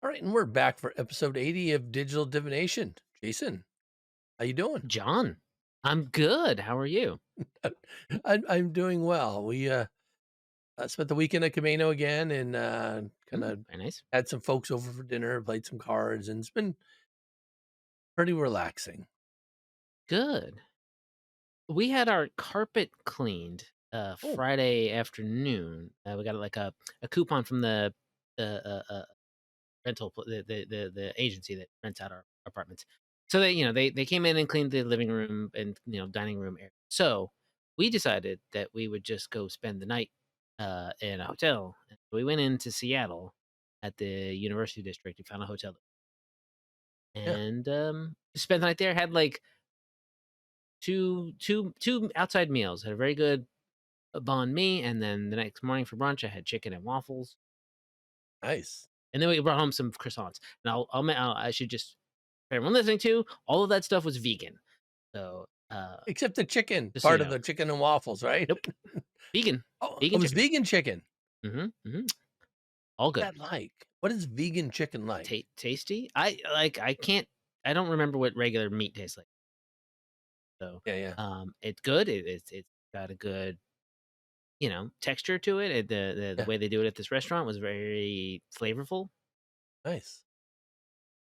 All right, and we're back for episode 80 of Digital Divination. Jason, how you doing? John, I'm good. How are you? I'm doing well. We spent the weekend at Camino again and kind Mm, of very nice. had some folks over for dinner, played some cards, and it's been pretty relaxing. Good. We had our carpet cleaned Oh, Friday afternoon. We got like a coupon from the rental the agency that rents out our apartments. So they came in and cleaned the living room and dining room area. So we decided that we would just go spend the night in a hotel. We went into Seattle at the University District. We found a hotel yeah. and spent the night there. Had like two outside meals. Had a very good banh mi, and then the next morning for brunch, I had chicken and waffles, Nice. and then we brought home some croissants. And I should just for everyone listening to all of that stuff was vegan. So Except the chicken just so you part of know, the chicken and waffles, right? nope, vegan, Oh, it vegan was chicken. vegan chicken. All What's good, that like? What is vegan chicken like? tasty. I can't. I don't remember what regular meat tastes like. So Yeah, yeah, it's good. It's got a good texture to it. The yeah. way they do it at this restaurant was very flavorful. Nice,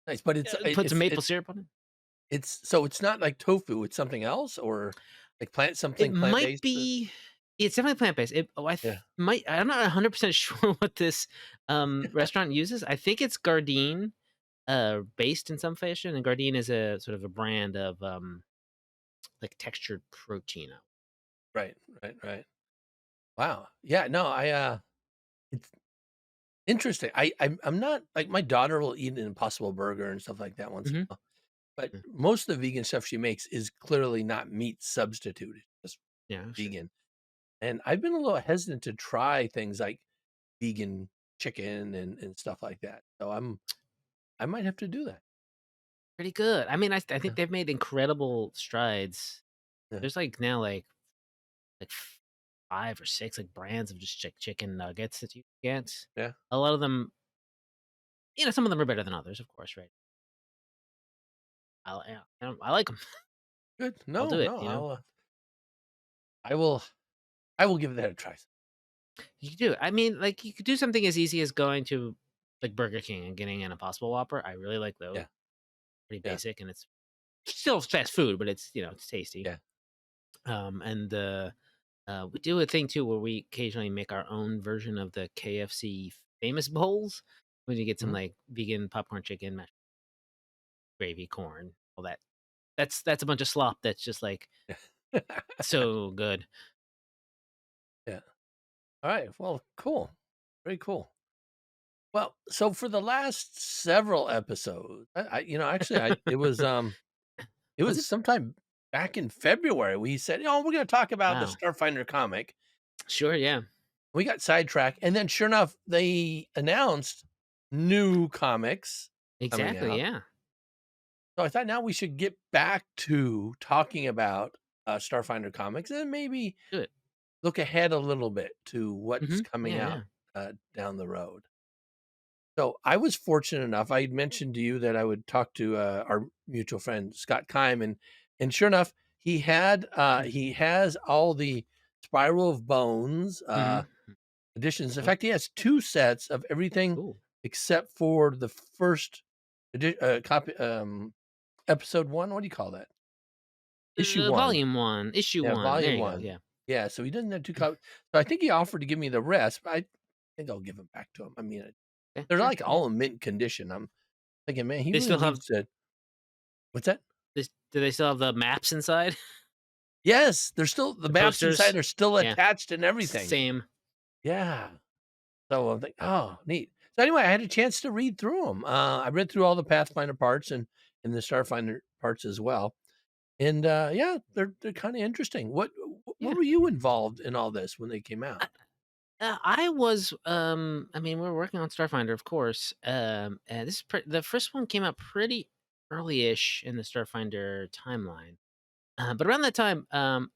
nice. But Put some maple syrup on it. it's not like tofu. It's something else, or like It something plant might based. be it's definitely plant-based. Yeah. I'm not 100% sure what this, restaurant uses. I think it's Gardein, based in some fashion, and Gardein is a sort of a brand of, like, textured protein. Right, right, right. Wow. Yeah, no, it's interesting. I'm not like my daughter will eat an Impossible Burger and stuff like that once in Mhm. a while, but Yeah. most of the vegan stuff she makes is clearly not meat substituted, just Yeah, sure. vegan. And I've been a little hesitant to try things like vegan chicken and stuff like that. So I might have to do that. Pretty good. I mean, I Yeah, think they've made incredible strides. yeah, There's, like, now, like 5 or 6, like, brands of just chicken nuggets that you get. yeah. A lot of them some of them are better than others, of course, right? I like them. Good. I'll No, do it, no, you know? I will I will give that a try. You could do it. I mean, like, you could do something as easy as going to, like, Burger King and getting an Impossible Whopper. I really like those. Yeah, Pretty yeah, basic, and it's still fast food, but it's tasty. yeah. And we do a thing too where we occasionally make our own version of the KFC famous bowls. When you get some Mhm. like vegan popcorn chicken, mashed gravy, corn, all that. That's a bunch of slop that's just like so good. Yeah. All right. Well, cool. Very cool. Well, so for the last several episodes, actually, it Was was it? sometime back in February. We said, we're going to talk about the Wow. Starfinder comic. Sure. Yeah. We got sidetracked, and then sure enough, they announced new comics coming Exactly. out. Yeah. So I thought now we should get back to talking about Starfinder comics and maybe Do it. look ahead a little bit to what's coming Yeah. out Yeah. down the road. So I was fortunate enough. I had mentioned to you that I would talk to our mutual friend Scott Kime, and sure enough, he has all the Spiral of Bones Mm-hmm. editions. In Yep. fact, he has two sets of everything Cool. except for the first copy, episode one. What do you call that? Issue one. Volume one, issue Yeah, one. There volume you go. one. Yeah. Yeah, so he doesn't have two copies. So I think he offered to give me the rest, but I think I'll give them back to him. I mean, Okay. they're Sure. like Yeah. all in mint condition. I'm thinking, man, he They really still have needs to. What's that? this. Do they still have the maps inside? Yes, they're still the The maps inside posters? are still Yeah. attached and everything. Same. Yeah. So I'm like, oh, neat. So anyway, I had a chance to read through them. I read through all the Pathfinder parts and the Starfinder parts as well. And yeah, they're kind of interesting. What Yeah. were you involved in all this when they came out? I was, I mean, we're working on Starfinder, of course. And the first one came out pretty early-ish in the Starfinder timeline. But around that time,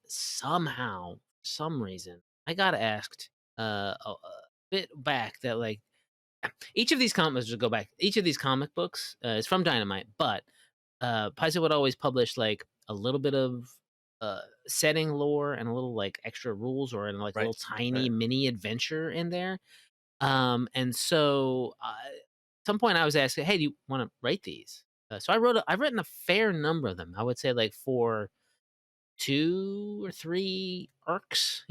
somehow, some reason, I got asked a bit back that like each of these comics just go back. Each of these comic books is from Dynamite, but Paizo would always publish like a little bit of setting lore and a little like extra rules or in like a Right. little tiny Right. mini adventure in there. And so at some point I was asking, "Hey, do you want to write these?" So I've written a fair number of them. I would say like for 2 or 3 arcs,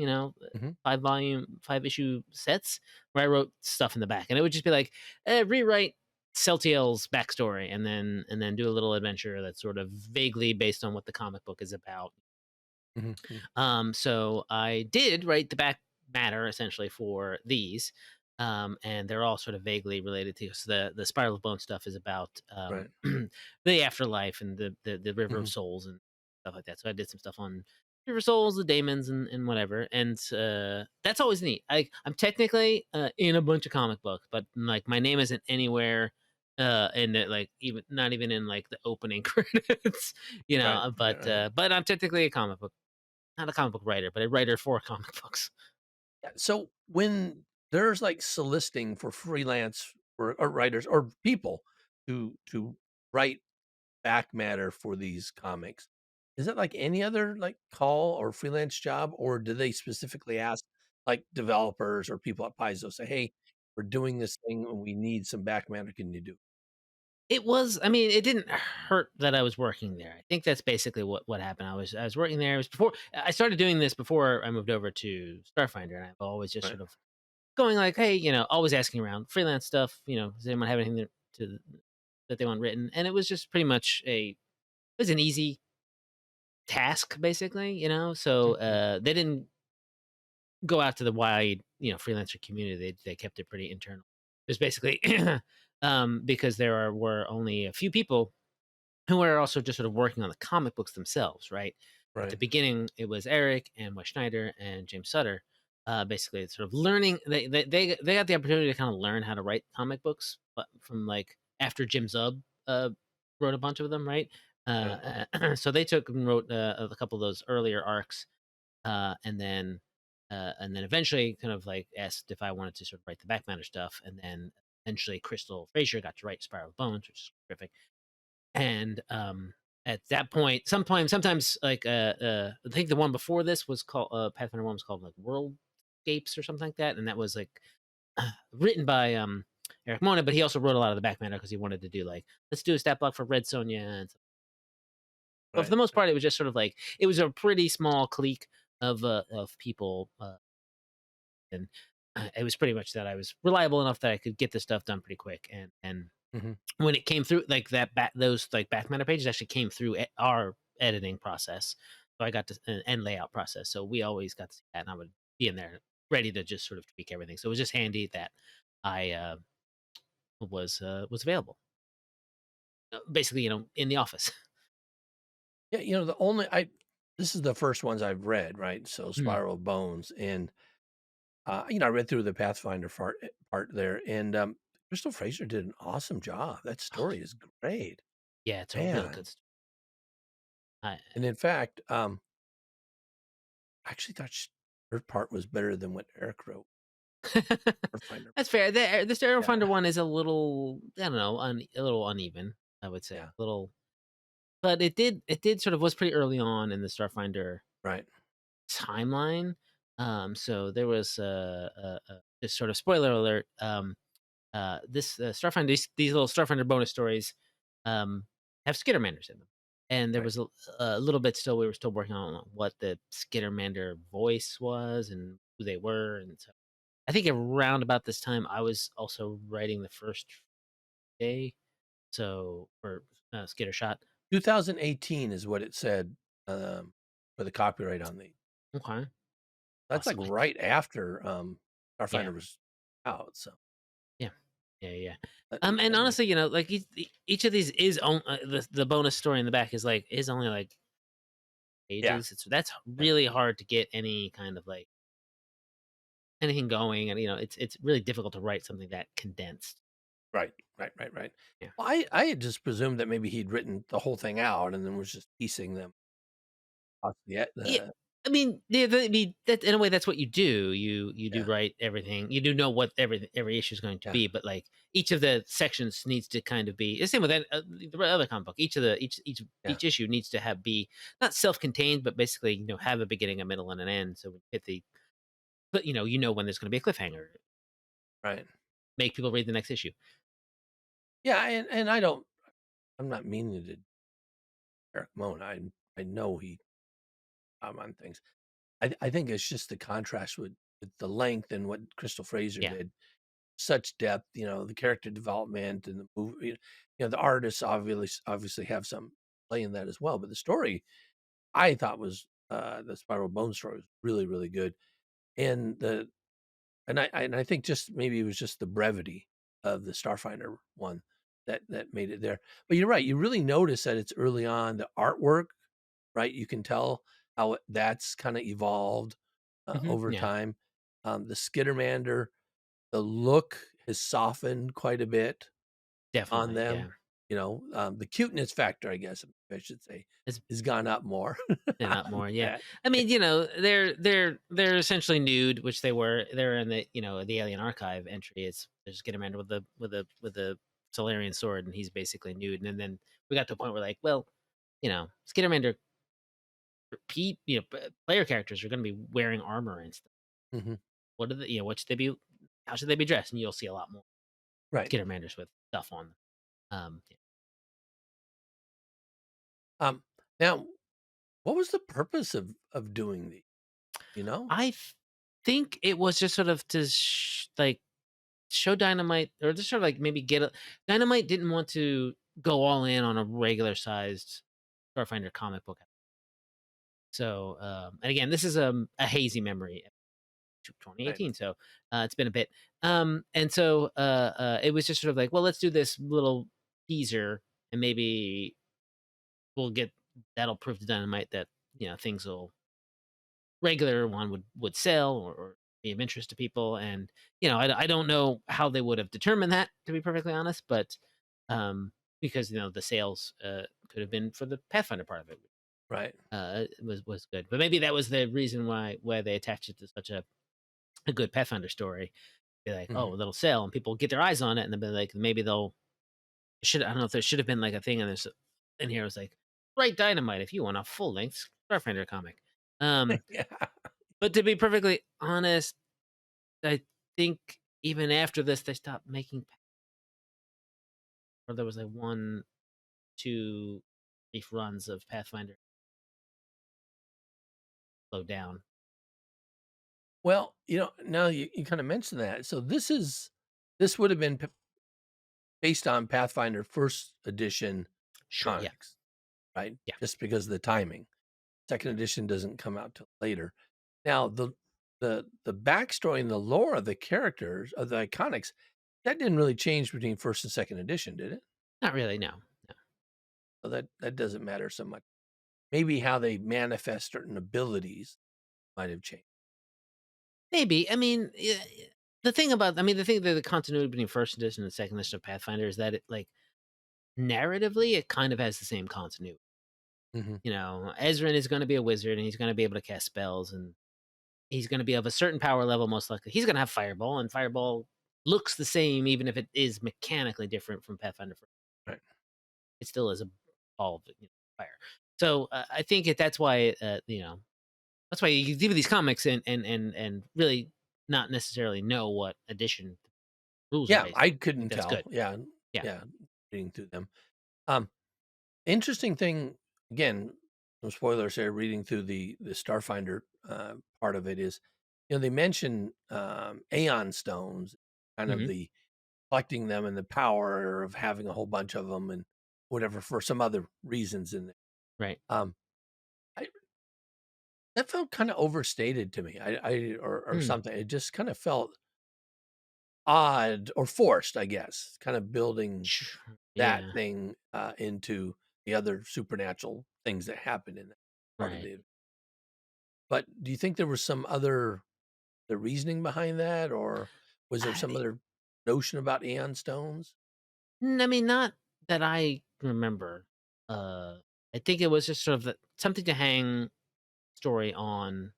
5 issue sets where I wrote stuff in the back, and it would just be like, rewrite Celtiel's backstory, and then do a little adventure that's sort of vaguely based on what the comic book is about. Mhm. So I did write the back matter essentially for these, and they're all sort of vaguely related to. So the Spiral of Bone stuff is about Right. the afterlife and the River of Mhm. Souls and stuff like that. So I did some stuff on River Souls, the Daemons, and whatever, and that's always neat. I'm technically in a bunch of comic books, but like my name isn't anywhere. In the, like even not even in like the opening credits, Right. Right. Right. but I'm technically a comic book not a comic book writer, but a writer for comic books. Yeah, so when there's like soliciting for freelance or writers or people to write back matter for these comics, is it like any other like call or freelance job, or do they specifically ask like developers or people at Paizo say, "Hey, we're doing this thing and we need some back matter. Can you do?" It was I mean, it didn't hurt that I was working there. I think that's basically what happened. I was working there. It was before I started doing this before I moved over to Starfinder, and I've always just Right. sort of going like, "Hey," always asking around freelance stuff. Does anyone have anything that they want written? And it was just pretty much it was an easy task, basically. So Mhm. they didn't go out to the wide, freelancer community. They kept it pretty internal. It was basically because were only a few people who were also just sort of working on the comic books themselves, right? At the Right. beginning, it was Eric and Wes Schneider and James Sutter. Basically, it's sort of learning. They got the opportunity to kind of learn how to write comic books, but from like after Jim Zub wrote a bunch of them, right? Right. So they took and wrote a couple of those earlier arcs and then eventually kind of like asked if I wanted to sort of write the back matter stuff, and then eventually Crystal Frazier got to write Spiral of Bones, which is terrific. And at that point, sometimes like I think the one before this was called Pathfinder one was called like Worldscapes or something like that, and that was like written by Eric Mona, but he also wrote a lot of the back matter because he wanted to do like let's do a stat block for Red Sonja and but for Right. the most part, it was just sort of like it was a pretty small clique of people and it was pretty much that I was reliable enough that I could get this stuff done pretty quick. And Mhm. when it came through, like those like back meta pages actually came through our editing process, so I got to and layout process. So we always got to see that, and I would be in there ready to just sort of tweak everything. So it was just handy that I was available, basically, in the office. Yeah, the only I this is the first ones I've read, right? So Mm. Spiral of Bones and I read through the Pathfinder part there, and Crystal Fraser did an awesome job. That Oh, story is great, yeah, it's a real man. good story. I, And in fact, I actually thought her part was better than what Eric wrote. Pathfinder. That's fair. The Starfinder Yeah, one is a little, I don't know, a little uneven. I would say yeah, a little, but it did sort of was pretty early on in the Starfinder right, timeline. So there was just sort of spoiler alert. This Starfinder these little Starfinder bonus stories um have Skittermanders in them, and there right. was a little bit still. We were still working on what the Skittermander voice was and who they were, and so I think around about this time, I was also writing the first day, so for Skitter Shot. 2018 is what it said for the copyright on the. Okay, That's like awesome. right after Yeah, Starfinder was out. So yeah, yeah. And that makes honestly, like each of these is on the bonus story in the back is only like yeah, pages. That's yeah, really hard to get any kind of like anything going, and it's really difficult to write something that condensed. right. Yeah, Well, I had just presumed that maybe he'd written the whole thing out and then was just piecing them off yeah. I mean that in a way that's what you do. You do Yeah, write everything. You do know what every issue is going to yeah, be, but like each of the sections needs to kind of be the same with the other comic book. Each of the yeah, each issue needs to have be not self-contained, but basically have a beginning, a middle, and an end. So when you hit the but you know when there's going to be a cliffhanger. right. Make people read the next issue. Yeah, and I'm not meaning to Eric Moen. I know he on things. I think it's just the contrast with the length and what Crystal Fraser Yeah. did. Such depth, the character development and the movie. The artists obviously have some play in that as well. But the story I thought was the Spiral Bone story was really really good, and I think just maybe it was just the brevity of the Starfinder one that made it there. But you're right. You really notice that it's early on the artwork, right? You can tell how that's kind of evolved over Yeah. time. The Skittermander, the look has softened quite a bit on Definitely. them. Yeah. The cuteness factor, I guess I should say, It's has gone up more. they're not on more. Yeah. that. I mean, they're essentially nude, which they were. They're in the the Alien Archive entry. It's there's Scamander with the Solarian sword, and he's basically nude. And then we got to a point where like, well, Skittermander, player characters are going to be wearing armor and stuff. Mhm. What are the what should they be? How should they be dressed? And you'll see a lot more Right. Skittermanders with stuff on them. Yeah. Um, Now, what was the purpose of doing these? You know? Think it was just sort of to like show Dynamite, or just sort of like maybe get a Dynamite didn't want to go all in on a regular sized Starfinder comic book. So, and again, this is a hazy memory, Right. 2018. So it's been a bit. And so it was just sort of like, well, let's do this little teaser, and maybe we'll get that'll prove to Dynamite that things will regular one would sell, or be of interest to people. And I don't know how they would have determined that, to be perfectly honest, but um because the sales could have been for the Pathfinder part of it. Right. Was good, but maybe that was the reason why they attached it to such a good Pathfinder story. Be like, Mhm. oh, that'll sell, and people get their eyes on it, and they'll be like, maybe they'll should I don't know if there should have been like a thing in here. It was like, write Dynamite if you want a full length Starfinder comic. um Yeah. but to be perfectly honest, I think even after this, they stopped making, or there was like one, two brief runs of Pathfinder slowed down. Well, now you kinda mentioned that. So this would have been p based on Pathfinder 1st edition Sure. Yeah. comics, right? Yeah. Just because of the timing. 2nd edition doesn't come out till later. Now the backstory and the lore of the characters, of the iconics, that didn't really change between 1st and 2nd edition, did it? Not really. No. No. So that doesn't matter so much. Maybe how they manifest certain abilities might have changed. Maybe. I mean, the thing about, the thing that the continuity between first edition and second edition of Pathfinder is that it like narratively, it kind of has the same continuity. Mhm. Ezrin is going to be a wizard, and he's going to be able to cast spells, and he's going to be of a certain power level. Most likely, he's going to have Fireball, and Fireball looks the same, even if it is mechanically different from Pathfinder. Right. It still is a ball of fire. So I think that's why that's why you do these comics, and really not necessarily know what edition the rules are Yeah, based I on. I think couldn't that's tell. good. Yeah, Yeah. yeah, reading through them. Um, Interesting thing, again, some spoilers here, reading through the Starfinder, part of it is, they mention, Aeon stones, kind of Hmm. the collecting them and the power of having a whole bunch of them and whatever for some other reasons in there. Right. Um, I That felt kinda overstated to me. Or Mm. something. It just kinda felt odd or forced, I guess, kind of building that Yeah. thing, into the other supernatural things that happen in that part of Right. it. But do you think there was some other the reasoning behind that, or was there some I, other notion about Aeon stones? I mean, not that I remember. I think it was just sort of something to hang. story on.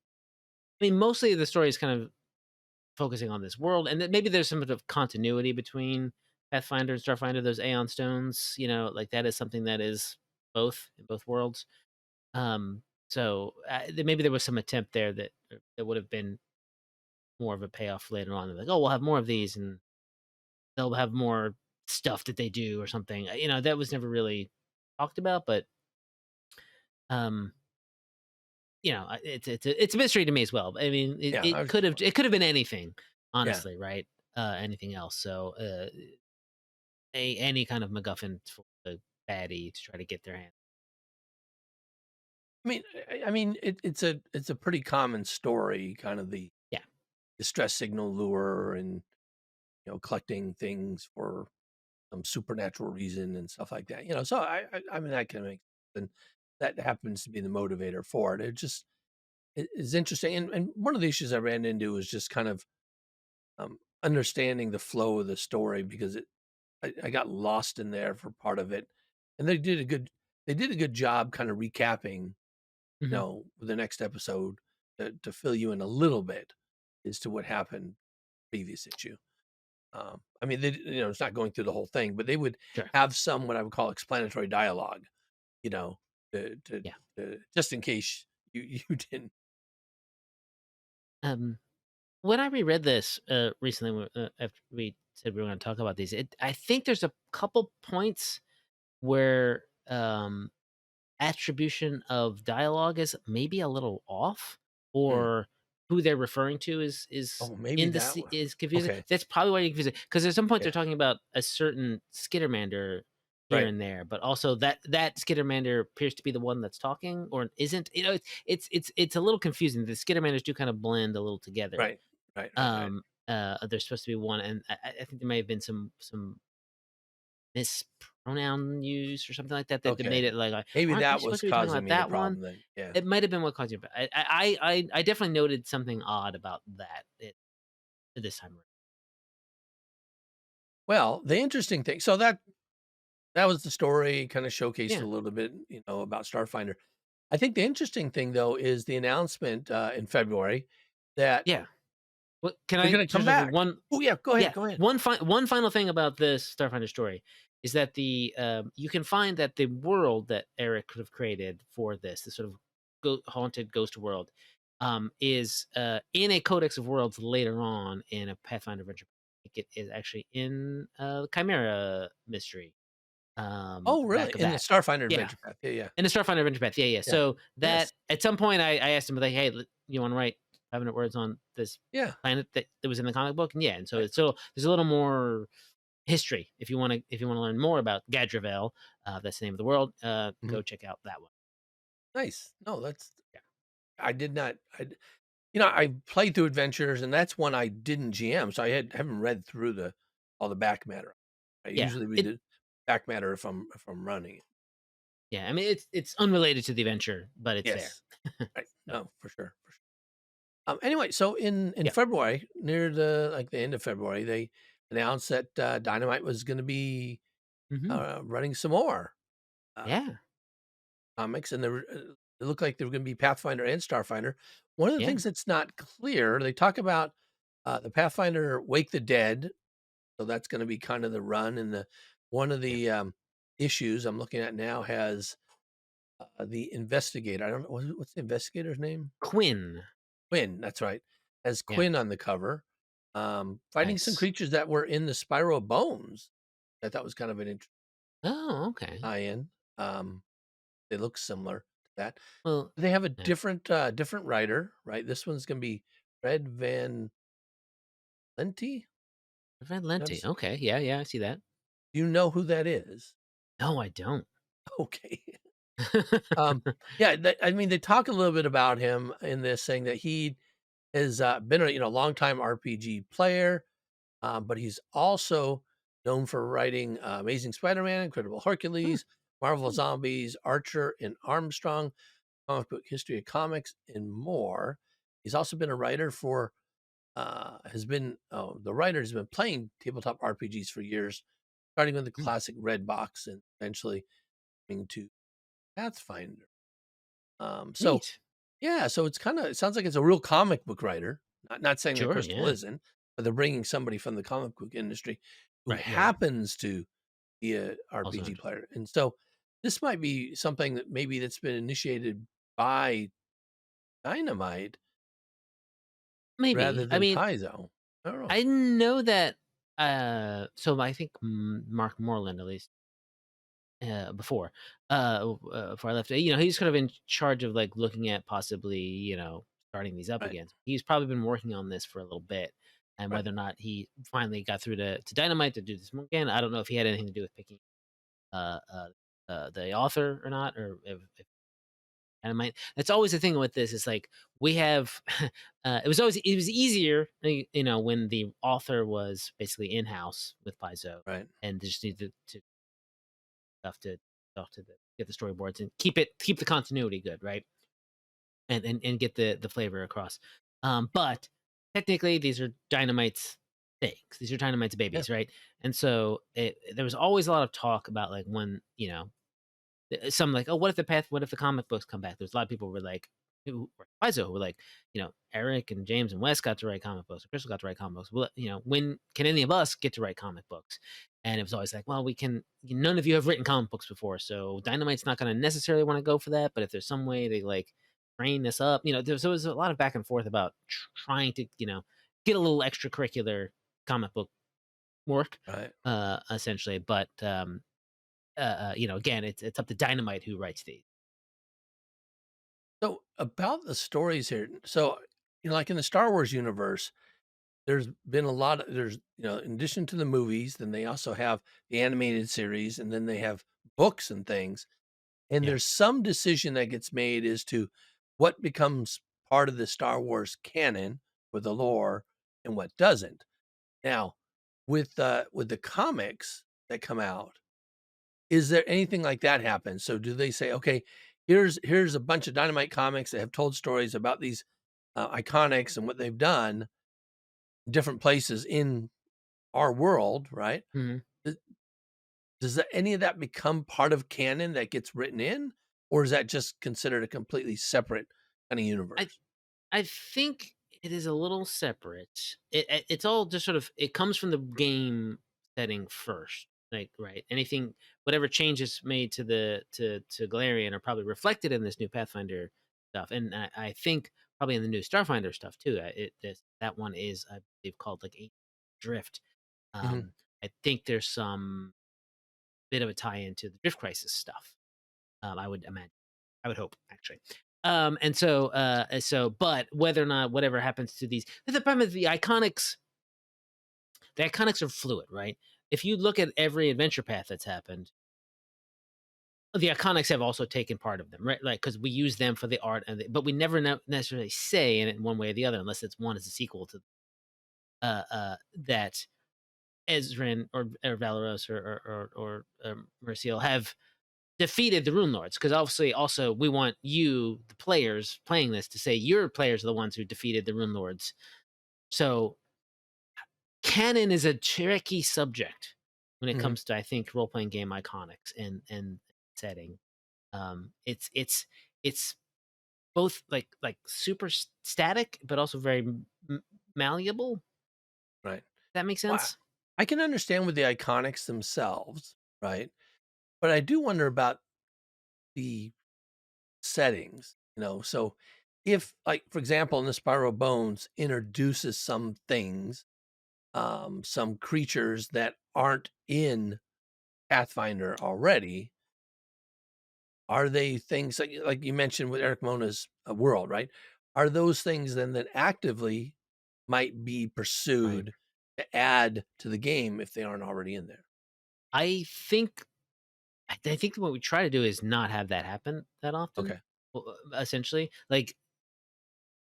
I mean, mostly the story is kind of focusing on this world, and then maybe there's some sort of continuity between Pathfinder and Starfinder. Those Aeon Stones, like that is something that is both in both worlds. So maybe there was some attempt there that would have been more of a payoff later on. They're like, oh, we'll have more of these, and they'll have more stuff that they do or something. That was never really talked about, but um, it's a mystery to me as well. I mean, it, Yeah, I it was could just have wondering. it could have been anything, Yeah. honestly, right? Anything else. So any kind of MacGuffin for the baddie to try to get their hand. I mean, it's a pretty common story, kind of the Yeah. distress signal lure, and collecting things for some supernatural reason and stuff like that. So I mean, that can make sense, and that happens to be the motivator for it. It is interesting, and one of the issues I ran into was just kind of understanding the flow of the story, because I got lost in there for part of it, and they did a good job kind of recapping, Hmm. the next episode, to fill you in a little bit as to what happened previous issue. I mean, it's not going through the whole thing, but they would Sure. have some what I would call explanatory dialogue, you know, to, to, Yeah. just in case you didn't. Um, when I reread this recently, after we said we were going to talk about these, I think there's a couple points where attribution of dialogue is maybe a little off, Hmm. or who they're referring to is Oh, maybe in the that one. is confusing. Okay. That's probably why you're confusing, because at some point Yeah. they're talking about a certain Skittermander here Right. and there, but also that Skittermander appears to be the one that's talking or isn't. It's a little confusing. The Skittermanders do kind of blend a little together. Right. Right. Right. Right. There's supposed to be one, and I think there may have been some mispronoun use or something like that that made Okay. it like, Maybe aren't you that was supposed to be talking causing about me the that one? problem then. Yeah. It might have been what caused you, but I definitely noted something odd about that this time around. Well, the interesting thing, so that was the story, kind of showcased a Yeah, little bit, about Starfinder. I think the interesting thing, though, is the announcement in February that yeah. What can they're I going to come just back. one? Oh yeah, go ahead, Yeah, go ahead. one final thing about this Starfinder story is that you can find that the world that Eric could have created for this sort of haunted ghost world, is in a Codex of Worlds later on in a Pathfinder adventure. I think it is actually in Chimera mystery, Oh, really? back of In the that. Starfinder Yeah, Adventure Path? Yeah, yeah, in the Starfinder adventure path. Yeah, yeah. yeah. So that Yes, at some point I asked him like, hey, you want to write 500 words on this yeah, planet that was in the comic book? And yeah, and so right. it's so there's a little more history if you want to learn more about Gadrivel. That's the name of the world. Mhm. Go check out that one. Nice. No, that's Yeah, I did not. I played through Adventures, and that's one I didn't GM, so haven't read through the all the back matter. I yeah. usually read It the back matter if I'm running it. yeah. I mean, it's unrelated to the adventure, but it's there. Yes, right. So No, for sure, for sure. Anyway, so in yeah, February, near the end of February, they announced that Dynamite was going to be hmm running some more uh, yeah, comics, and it looked like they were going to be Pathfinder and Starfinder. One of the yeah, things that's not clear, they talk about the Pathfinder Wake the Dead, so that's going to be kind of the run, and the one of yeah. the issues I'm looking at now has the investigator. I don't know what's the investigator's name. Quinn. Quinn, that's right. Has Yeah, Quinn on the cover, fighting some nice. creatures that were in the Spiral Bones. I thought was kind of an interesting Oh, okay. tie-in. They look similar to that. Well, They have a yeah. different writer, right? This one's gonna be Fred Van Lente. Red Lenti. Notice, Okay. Yeah, yeah. I see that. do you know who that is? No, I don't. Okay. Um, yeah, I mean, they talk a little bit about him in this, saying that he has been a longtime RPG player. But he's also known for writing Amazing Spider-Man, Incredible Hmm, Hercules, Marvel hmm, Zombies, Archer, and Armstrong, comic book history of comics, and more. He's also been a writer for the writer has been playing tabletop RPGs for years, starting with the hmm. classic Red Box and eventually coming to Pathfinder. So Neat. Yeah, so it sounds like it's a real comic book writer. Not saying that Sure, Crystal yeah. isn't, but they're bringing somebody from the comic book industry who Right, right. happens to be a Also RPG interesting. player, and so this might be something that maybe that's been initiated by Dynamite rather Maybe. I than mean, Paizo. I don't know. I know that, so I think Mark Moreland, at least, before, before I left, he's kind of in charge of like looking at possibly, starting these up Right, again. He's probably been working on this for a little bit, and right, whether or not he finally got through to Dynamite to do this one again, I don't know if he had anything to do with picking uh, uh, the author or not, or if Dynamite. That's always the thing with this. Is like we have, it was easier, when the author was basically in house with Paizo, right. and just needed to stuff to get the storyboards and keep the continuity good, right? And get the flavor across. But technically, these are Dynamite's things. These are Dynamite's Yeah, babies, right? And so there was always a lot of talk about like when some like, oh, what if the comic books come back? There's a lot of people who were like, who were Paizo, who were like, Eric and James and Wes got to write comic books, and Crystal got to write comic books. Well, when can any of us get to write comic books? And it was always like, well, we can. None of you have written comic books before, so Dynamite's not going to necessarily want to go for that. But if there's some way to like train this up, there was a lot of back and forth about trying to, get a little extracurricular comic book work, right. essentially. But again, it's up to Dynamite who writes these. So about the stories here, so like in the Star Wars universe, there's been a lot of in addition to the movies, then they also have the animated series, and then they have books and things. And Yeah. there's some decision that gets made as to what becomes part of the Star Wars canon with the lore and what doesn't. Now, with the comics that come out, is there anything like that happen? So do they say, okay, here's a bunch of Dynamite comics that have told stories about these iconics and what they've done in different places in our world, right? Mhm. Th- Does any of that become part of canon that gets written in, or is that just considered a completely separate kind of I universe? I think it is a little separate. It's all just sort of it comes from the game setting first. Like, right. Anything whatever changes made to the to Galarian are probably reflected in this new Pathfinder stuff. And I think probably in the new Starfinder stuff too. That one is, I believe, called like Eight Drift. Mhm. Um I think there's some bit of a tie into the Drift Crisis stuff. I would imagine. I would hope, actually. But whether or not whatever happens to these, the problem is the iconics are fluid, right? If you look at every adventure path that's happened, the iconics have also taken part of them, right? Like, because we use them for the art, but we never necessarily say in it one way or the other, unless it's one is a sequel to that Ezrin or Valeros or Merciel have defeated the Rune Lords, because obviously also we want you, the players playing this, to say your players are the ones who defeated the Rune Lords. So canon is a tricky subject when it Mhm. comes to, I think, role playing game iconics and setting. It's both like super static, but also very malleable. Right. That makes Well, sense. I can understand with the iconics themselves, right? But I do wonder about the settings, So if, like, for example, in the Spiral Bones introduces some things, some creatures that aren't in Pathfinder already, are they things like you mentioned with Eric Mona's world, right? Are those things then that actively might be Right. pursued to add to the game if they aren't already in there? I think I think what we try to do is not have that happen that often. Okay. Essentially, like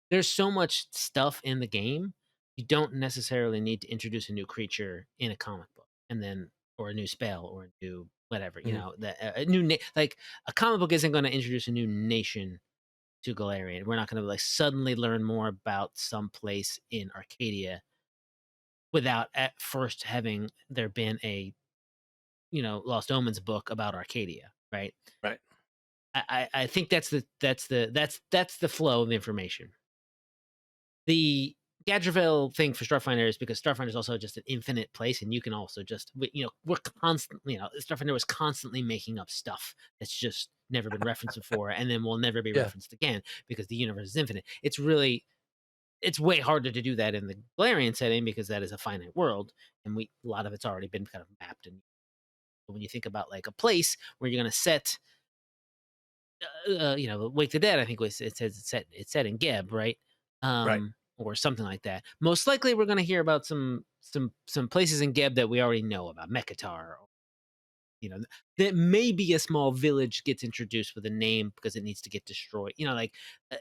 there's so much stuff in the game, you don't necessarily need to introduce a new creature in a comic book, and then or a new spell or a new whatever, Mhm. a new like a comic book isn't going to introduce a new nation to Galarian. We're not going to like suddenly learn more about some place in Arcadia without at first having there been a Lost Omens book about Arcadia, right? Right. I think that's the flow of information. The Gadgerville thing for Starfinder is because Starfinder is also just an infinite place, and you can also just we're constantly, Starfinder was constantly making up stuff that's just never been referenced before, and then will never be Yeah, referenced again because the universe is infinite. It's way harder to do that in the Galarian setting because that is a finite world, and a lot of it's already been kind of mapped. And when you think about like a place where you're going to set, Wake the Dead, I think it says it's set in Geb, right? right. Or something like that. Most likely, we're going to hear about some places in Geb that we already know about, Mekatar. You know, that maybe a small village gets introduced with a name because it needs to get destroyed. Uh,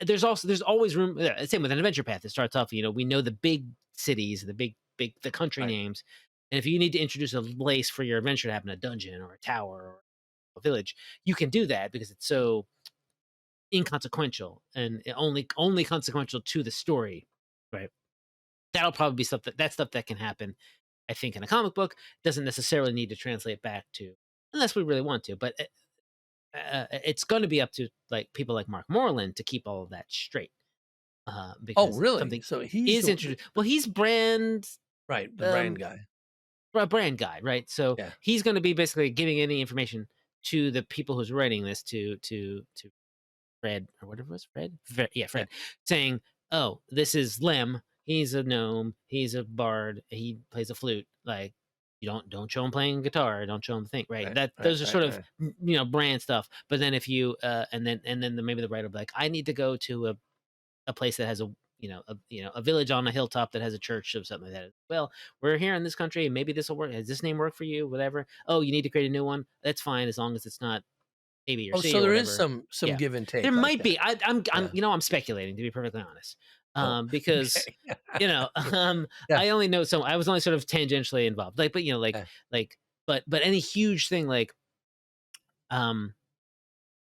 there's always room. Same with an adventure path. It starts off, we know the big cities, the country Right. names, and if you need to introduce a place for your adventure to happen, a dungeon or a tower or a village, you can do that because it's so inconsequential and only consequential to the story, right? That'll probably be stuff that can happen. I think in a comic book doesn't necessarily need to translate back to unless we really want to, but it's going to be up to like people like Mark Moreland to keep all of that straight Oh, because really? something So he's is introduced. Well, he's right, the brand um, guy. brand guy, right? So Yeah, he's going to be basically giving any information to the people who's writing this to Fred or whatever it was, yeah, yeah. Fred, saying, "Oh, this is Lem. He's a gnome. He's a bard. He plays a flute. Like, you don't show him playing guitar. Don't show him thing. Right? Right, That right, those are right, sort of right. brand stuff. But then if you maybe the writer will be like, I need to go to a place that has a village on a hilltop that has a church or something like that. Well, we're here in this country. Maybe this will work. Does this name work for you? Whatever. Oh, you need to create a new one. That's fine as long as it's not A, B, or Oh, C so or there is whatever. some Yeah, give and there take like might that. be. I'm Yeah. I'm speculating to be perfectly honest, Oh, because okay. Yeah, I only know so I was only sort of tangentially involved. Like, but yeah. but any huge thing um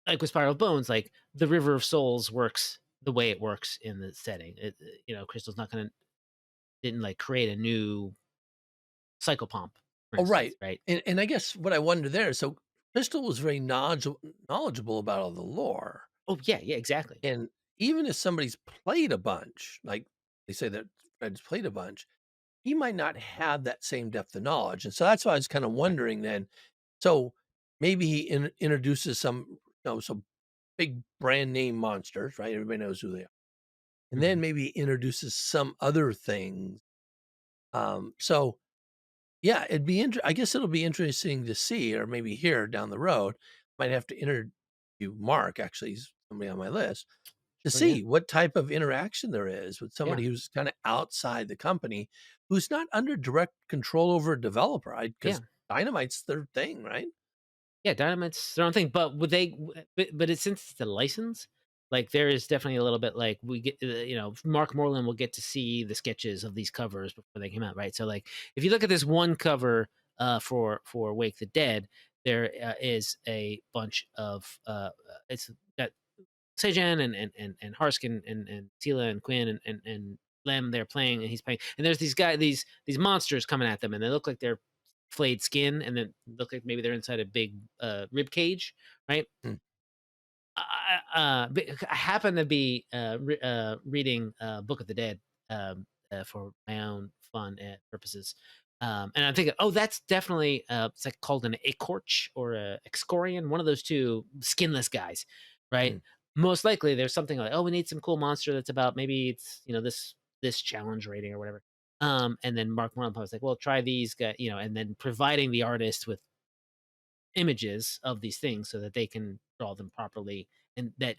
like with Spiral Bones, like the River of Souls works the way it works in the setting. Crystal's not gonna didn't like create a new psychopomp, for Oh, instance, right. right? And I guess what I wonder there, so Crystal was very knowledgeable about all the lore, Oh yeah, yeah, exactly. and even if somebody's played a bunch, like they say that Fred's played a bunch, he might not have that same depth of knowledge, and so that's why I was kinda Right. wondering then, so maybe he introduces some big brand name monsters, right? Everybody knows who they are, and Mhm. then maybe introduces some other things, so yeah, I guess it'll be interesting to see or maybe hear down the road. Might have to interview Mark, actually, he's somebody on my list, to Sure, yeah, see what type of interaction there is with yeah, somebody who's kinda outside the company, who's not under direct control over a developer. I yeah. because Dynamite's their thing, right? Yeah, Dynamite's their own thing, but would they? But it's since it's a license, like there is definitely a little bit like we get, Mark Moreland will get to see the sketches of these covers before they came out, right? So like, if you look at this one cover for Wake the Dead, there is a bunch of it's got Sejan and Harsk and Tila and Quinn and Lem. They're playing and he's playing, and there's these monsters coming at them, and they look like they're flayed skin, and then look like maybe they're inside a big rib cage, right? Mm, I happen to be reading Book of the Dead for my own fun purposes. And I'm thinking, oh, that's definitely it's like called an Acorch or a Excorian, one of those two skinless guys, right? mm. Most likely, there's something like, oh, we need some cool monster that's about maybe it's this challenge rating or whatever. And then Mark Moreland was like, well, try these guys, and then providing the artist with images of these things so that they can draw them properly and that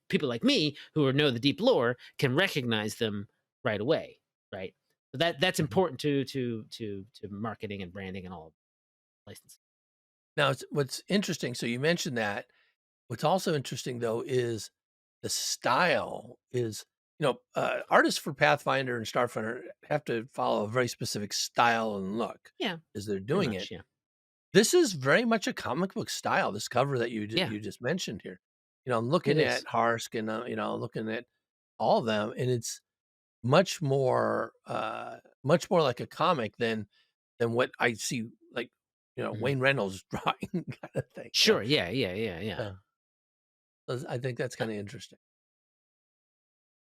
people like me who know the deep lore can recognize them right away, right? So that's Mhm. important to marketing and branding and all license. Now it's what's interesting, so you mentioned that. What's also interesting, though, is the style is artists for Pathfinder and Starfinder have to follow a very specific style and look Yeah, as they're pretty doing much. it. Yeah, This is very much a comic book style, this cover that yeah, you just mentioned here. I'm it looking is. at Harsk and, looking at all of them, and it's much more like a comic than what I see, like, Mhm. Wayne Reynolds drawing kind of thing. Sure. Yeah. Yeah. Yeah. Yeah. Uh, so I think that's Uh, kind of interesting.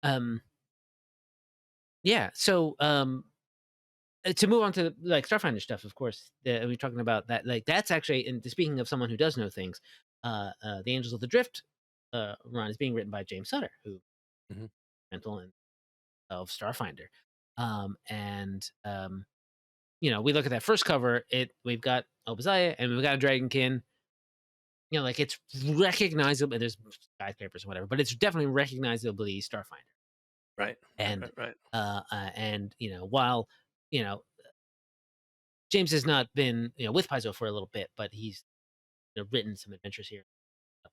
Um. Yeah. So, to move on to like Starfinder stuff, of course, we're talking about that. Like that's actually, and speaking of someone who does know things, the Angels of the Drift run is being written by James Sutter, who Mhm. mental and of Starfinder, and we look at that first cover. We've got Obadiah and we've got a Dragonkin. Like it's recognizable. There's skyscrapers and whatever, but it's definitely recognizably Starfinder. Right, right, And right, right, while you know James has not been with Paizo for a little bit, but he's written some adventures here.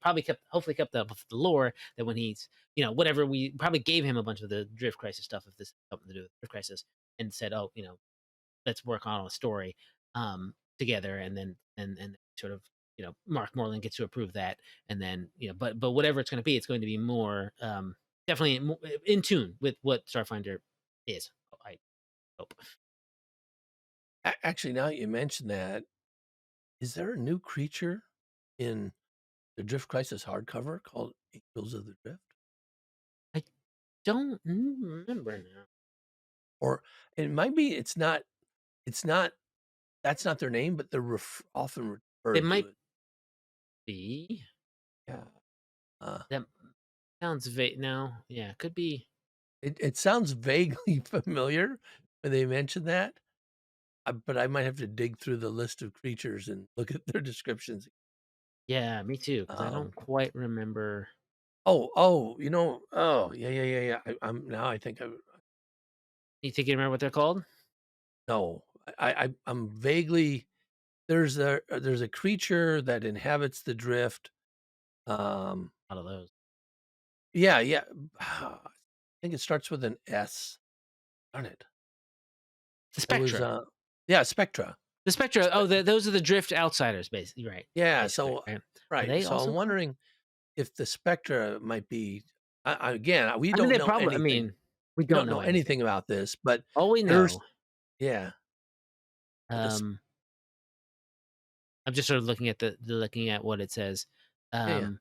Probably hopefully kept up with the lore that when he's whatever we probably gave him a bunch of the Drift Crisis stuff if this has something to do with Drift Crisis and said, oh, let's work on a story together, and then and sort of Mark Moreland gets to approve that, and then but whatever it's going to be, it's going to be more definitely in tune with what Starfinder is. I hope. Actually, now you mention that, is there a new creature in the Drift Crisis hardcover called Angels of the Drift? I don't remember now. Or it might be it's not that's not their name, but they're often It referred to might it. be Yeah. Uh, that sounds vague. No, yeah, could be. it sounds vaguely familiar when they mention that, but I might have to dig through the list of creatures and look at their descriptions. Yeah, me too, because I Um, don't quite remember. yeah, yeah, yeah, yeah. I'm now I think You think you remember what they're called? no, I'm vaguely there's a creature that inhabits the drift. Um, Out of those, yeah, yeah. I think it starts with an S. Darn it. the It was Spectra. yeah, Spectra. The Spectra. Oh, those are the Drift Outsiders, basically. Right. Yeah, Basically, so right. Are right. they So also I'm called? wondering if the Spectra might be again, we I mean, don't they know probably. I anything. mean, we We don't don't know know anything. anything about this, but All we there's know. yeah, this Um, I'm just sort of looking at looking at what it says. yeah, yeah. Um,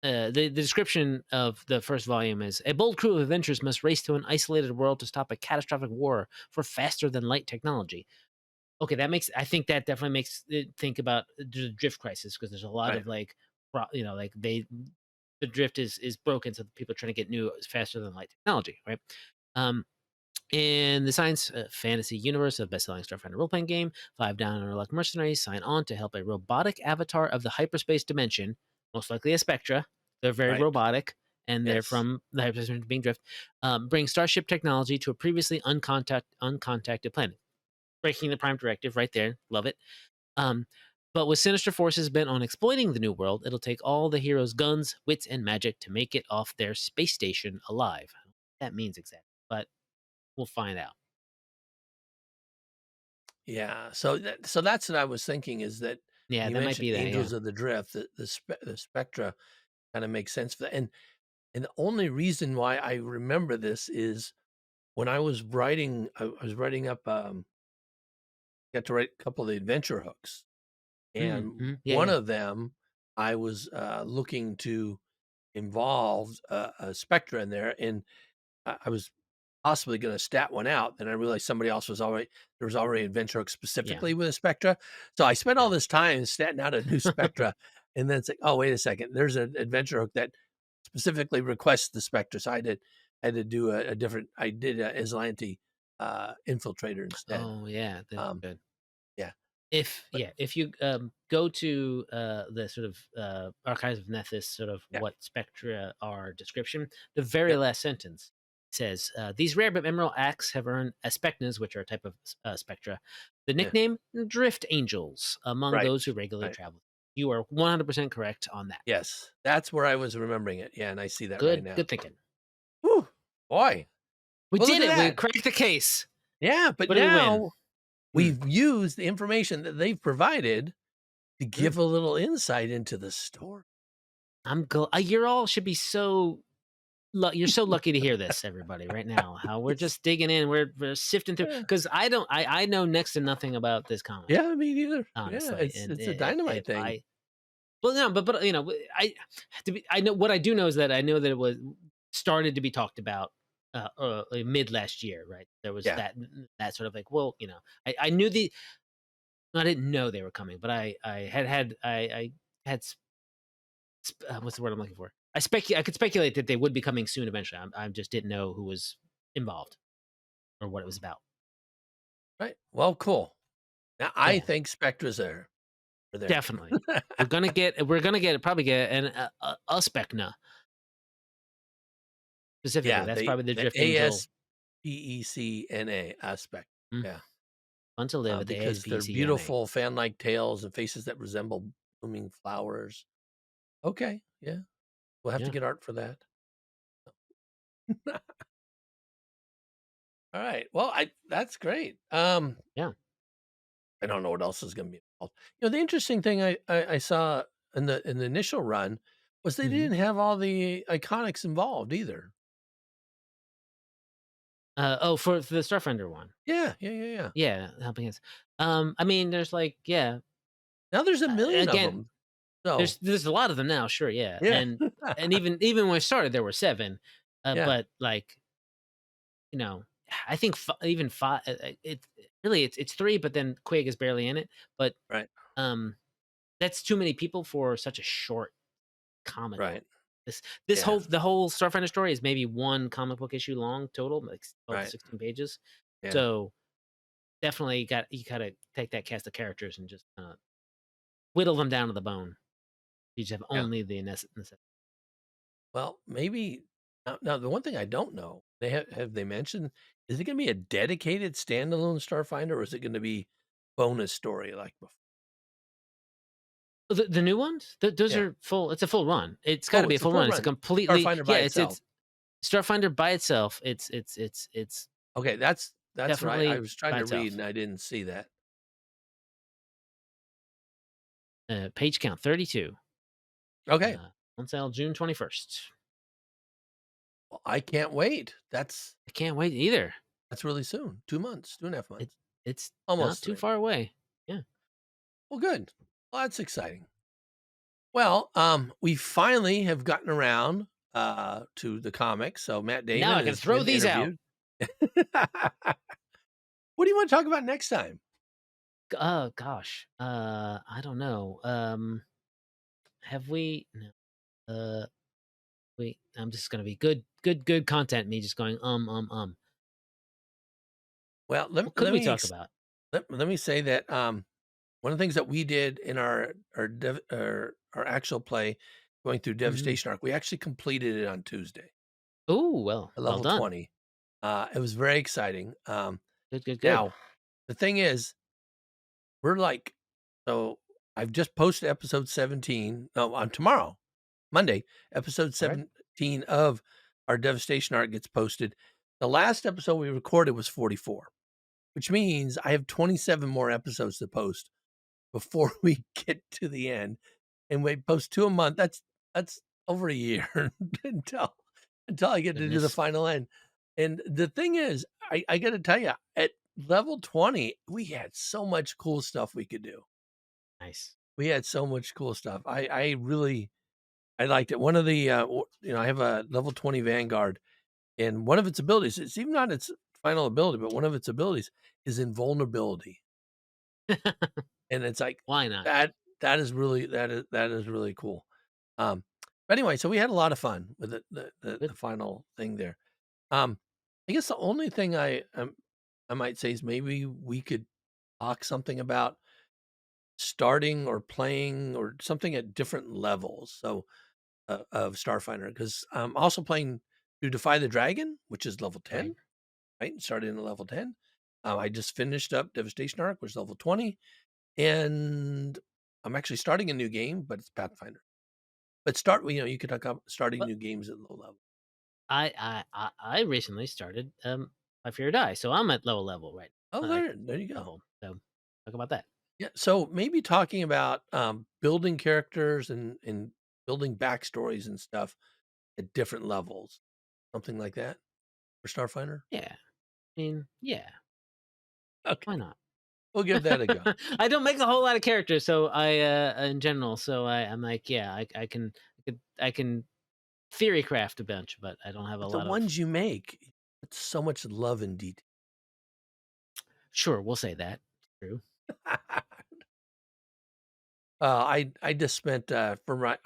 the description of the first volume is a bold crew of adventurers must race to an isolated world to stop a catastrophic war for faster than light technology. Okay, I think that definitely makes it think about the drift crisis because there's a lot Right. of like, like the drift is broken, so people are trying to get new faster than light technology, right? Um, in the science fantasy universe of best-selling Starfinder role-playing game, 5 down on luck mercenaries sign on to help a robotic avatar of the hyperspace dimension, most likely a Spectra. They're very Right. robotic, and they're Yes. from the hyperspace dimension being drift. Bring starship technology to a previously uncontacted planet, breaking the Prime Directive right there. Love it. Um, but with sinister forces bent on exploiting the new world, it'll take all the heroes' guns, wits, and magic to make it off their space station alive. I don't know what that means exactly, but we'll find out. Yeah. So that's what I was thinking is that Yeah, when you that might mentioned be that. Yeah. Angels of the Drift, the Spectra kind of makes sense for that. And the only reason why I remember this is when I was writing up got to write a couple of the adventure hooks. And Yeah, one yeah. of them I was looking to involve a Spectra in there, and I was possibly going to stat one out. Then I realized somebody else was already there was already an adventure hook Yeah. specifically with a Spectra. So I spent all Yeah. this time statting out a new Spectra, and then it's like, oh wait a second, there's an adventure hook that specifically requests the Spectra. So I had to do a different. I did a Islanti infiltrator instead. Oh, yeah, that's Um, good. yeah, but If you go to the sort of Archives of Nethys, sort of yeah, what spectra are description, the very yep, last sentence says these rare but memorable acts have earned aspecnas, which are a type of spectra, the yeah, nickname Drift Angels among right, those who regularly right. travel. You are 100% correct on that. Yes, that's where I was remembering it. Yeah, and I see that right now. Good thinking. Whew, boy, We well, look did at it. We that. cracked the case. Yeah, but What do we win? now Hmm. we've used the information that they've provided to Hmm. give a little insight into the story. You're all should be so. You're so lucky to hear this, everybody, right now. How we're It's just digging in, we're sifting through yeah. because I know next to nothing about this comic, Yeah, me neither. Yeah, honestly, it's and it's a dynamite if thing. I well, no, but you know, I know what I do know is that I know that it was started to be talked about mid last year, right? There was Yeah, that sort of like, well, you know, I knew I didn't know they were coming, but I had what's the word I'm looking for? I could speculate that they would be coming soon eventually. I just didn't know who was involved or what it was about. right. Well, cool. Now I Yeah, think Spectra's there. Are there. definitely. We're gonna probably get an a Specna specifically. Yeah, That's probably the the Drift Angel. ASPECNA aspect. Mm, Yeah, fun to live at the because they're ASPCNA. beautiful fan-like tails and faces that resemble blooming flowers. Okay, yeah, we'll have to Yeah, get art for that. All right. Well, I that's great. yeah. I don't know what else is gonna be involved. The interesting thing I saw in the initial run was they Mhm. didn't have all the iconics involved either. Oh, for the Starfinder one. Yeah, yeah, yeah, yeah. Yeah, helping us. I mean, there's like, yeah. Now there's a million of Again, them. So, there's a lot of them now, sure, yeah, yeah. and even when I started, there were 7, Yeah, but like, you know, I think even 5. Really it's 3, but then Quig is barely in it. But right, um, that's too many people for such a short comic book. right. This Yeah, the whole Starfinder story is maybe one comic book issue long total, like 12 to right. 16 pages. Yeah, So definitely you gotta take that cast of characters and just whittle them down to the bone. You just have yeah. only the necessity. Well, maybe now the one thing I don't know, have they mentioned, is it gonna be a dedicated standalone Starfinder, or is it gonna be bonus story like before? The new ones, those Yeah. are full. It's a full run. It's got to Oh, be a it's a full full run. It's a run. completely Starfinder by yeah. itself. It's Starfinder by itself. It's Okay, that's what I definitely was trying by to read itself. and I didn't see that. Page count 32. Okay. On sale June 21st. Well, I can't wait. I can't wait either. That's really soon. 2 months, 2.5 It months, it's not almost too 3. far away. Yeah. Well, good. Well, that's exciting. Well, we finally have gotten around, to the comics, so Matt Now Damon I can has throw been these out. interviewed. What do you wanna talk about next time? Oh gosh. I don't know. Have we? No. Wait. I'm just gonna be good content. Me just going Well, What could we talk about? let me say that, one of the things that we did in our actual play going through Hmm. Devastation Arc, we actually completed it on Tuesday, Oh well level done. 20. It was very exciting. Good. Now the thing is, we're like so I've just posted episode 17 no, on tomorrow, Monday, episode All right. 17 of our Devastation Arc gets posted. The last episode we recorded was 44, which means I have 27 more episodes to post before we get to the end, and we post 2 a month. That's over a year until I get to do the Goodness. final end. And the thing is, I gotta tell you, at level 20, we had so much cool stuff we could do. Nice. We had so much cool stuff. I really I liked it. One of the, I have a level 20 Vanguard, and one of its abilities, it's even not its final ability, but one of its abilities is invulnerability. And it's like, Why not? that is really cool. But anyway, so we had a lot of fun with the Good. final thing there. Um, I guess the only thing I might say is maybe we could talk something about starting or playing or something at different levels, so, of Starfinder, 'cause I'm also playing to Defy the Dragon, which is level Right. 10, right? Started in level 10. I just finished up Devastation Arc, which is level 20. And I'm actually starting a new game, but it's Pathfinder. But you could talk about starting Well, new games at low level. I recently started I Fear Die, so I'm at low level right Oh, now. there you go. Level. So talk about that. Yeah, so maybe talking about, building characters and building backstories and stuff at different levels. something like that for Starfinder? Yeah. I mean, yeah, why Okay, not? we'll give that a go. I don't make a whole lot of characters, so in general, so I'm like, yeah, I can theory craft a bunch, but I don't have a But the lot of. ones you make, it's so much love and detail. Sure, we'll say that. True. I just spent for my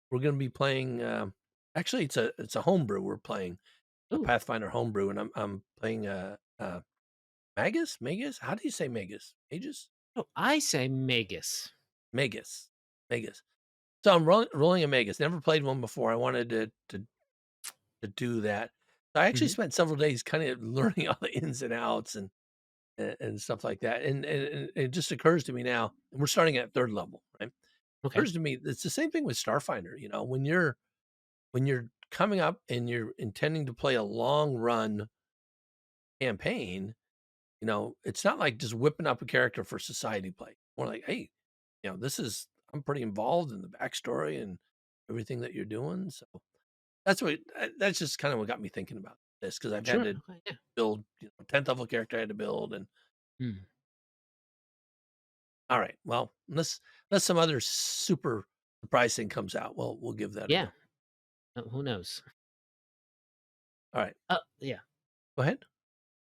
we're gonna be playing. Actually, it's a homebrew. We're playing a Ooh. Pathfinder homebrew, and I'm playing Magus. Magus. How do you say Magus? Magus. Oh, I say Magus. Magus. Magus. So I'm rolling a Magus. Never played one before. I wanted to do that. So I actually Mhm. spent several days kind of learning all the ins and outs and stuff like that. And it just occurs to me now, and we're starting at third level, right? Okay. Occurs to me it's the same thing with Starfinder. When you're coming up and you're intending to play a long run campaign, it's not like just whipping up a character for society play. More like, hey, this is I'm pretty involved in the backstory and everything that you're doing. So that's just kind of what got me thinking about this because I've had Sure. to Okay. Yeah. build 10th level character I had to build and Mm. all right, well, unless some other super surprise thing comes out, well, we'll give that a Yeah. go. Who knows? All right, Yeah. go ahead.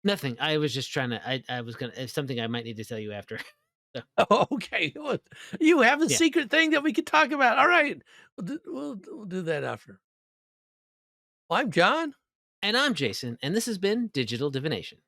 Nothing. I was just trying to. I was gonna. It's something I might need to tell you after. So Oh, okay. Well, you have a yeah. secret thing that we could talk about. All right. We'll do that after. Well, I'm John. And I'm Jason, and this has been Digital Divination.